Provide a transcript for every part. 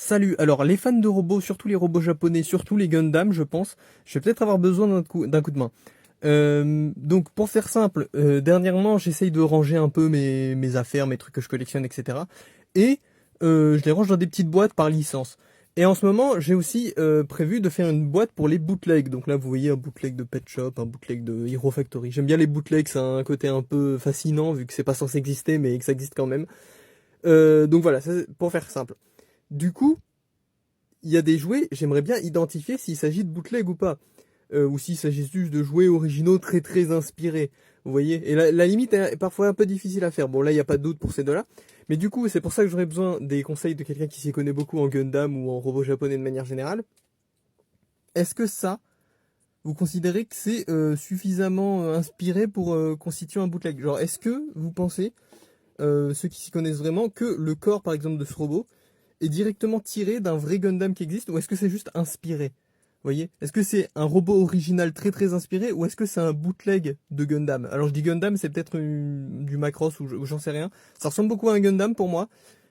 Salut, alors les fans de robots, surtout les robots japonais, surtout les Gundam, je pense, je vais peut-être avoir besoin d'un coup de main. Donc pour faire simple, dernièrement j'essaye de ranger un peu mes affaires, mes trucs que je collectionne, etc. Et je les range dans des petites boîtes par licence. Et en ce moment j'ai aussi prévu de faire une boîte pour les bootlegs. Donc là vous voyez un bootleg de Pet Shop, un bootleg de Hero Factory. J'aime bien les bootlegs, ça a un côté un peu fascinant vu que c'est pas censé exister mais que ça existe quand même. Donc voilà, ça, c'est pour faire simple. Du coup, il y a des jouets, j'aimerais bien identifier s'il s'agit de bootleg ou pas. Ou s'il s'agit juste de jouets originaux très très inspirés. Vous voyez. Et la limite est parfois un peu difficile à faire. Bon, là, il n'y a pas de doute pour ces deux-là. Mais du coup, c'est pour ça que j'aurais besoin des conseils de quelqu'un qui s'y connaît beaucoup en Gundam ou en robot japonais de manière générale. Est-ce que ça, vous considérez que c'est suffisamment inspiré pour constituer un bootleg? Genre, est-ce que vous pensez, ceux qui s'y connaissent vraiment, que le corps, par exemple, de ce robot est directement tiré d'un vrai Gundam qui existe ou est-ce que c'est juste inspiré? Vous voyez? Est-ce que c'est un robot original très très inspiré ou est-ce que c'est un bootleg de Gundam? Alors je dis Gundam, c'est peut-être du Macross ou j'en sais rien. Ça ressemble beaucoup à un Gundam pour moi,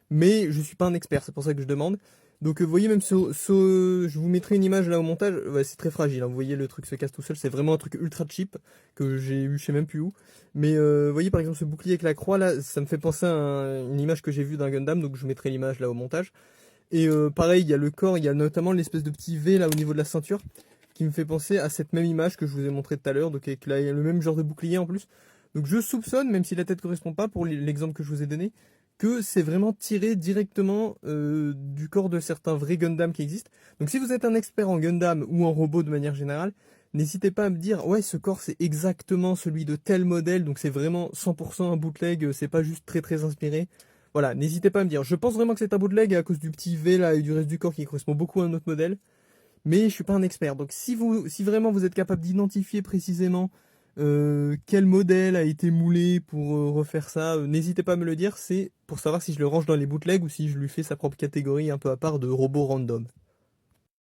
mais je suis pas un expert, c'est pour ça que je demande. Donc vous voyez même je vous mettrai une image là au montage, ouais, c'est très fragile, hein. Vous voyez le truc se casse tout seul, c'est vraiment un truc ultra cheap que j'ai eu je sais même plus où. Mais vous voyez par exemple ce bouclier avec la croix là, ça me fait penser à une image que j'ai vue d'un Gundam, donc je vous mettrai l'image là au montage. Et pareil, il y a le corps, il y a notamment l'espèce de petit V là au niveau de la ceinture qui me fait penser à cette même image que je vous ai montré tout à l'heure, donc avec là, il y a le même genre de bouclier en plus. Donc je soupçonne, même si la tête correspond pas pour l'exemple que je vous ai donné, que c'est vraiment tiré directement du corps de certains vrais Gundam qui existent. Donc si vous êtes un expert en Gundam ou en robot de manière générale, n'hésitez pas à me dire ouais ce corps c'est exactement celui de tel modèle, donc c'est vraiment 100% un bootleg, c'est pas juste très très inspiré. Voilà, n'hésitez pas à me dire. Je pense vraiment que c'est un bootleg à cause du petit V là et du reste du corps qui correspond beaucoup à un autre modèle. Mais je suis pas un expert. Donc si vraiment vous êtes capable d'identifier précisément quel modèle a été moulé pour refaire ça, n'hésitez pas à me le dire. C'est pour savoir si je le range dans les bootlegs ou si je lui fais sa propre catégorie un peu à part de robot random.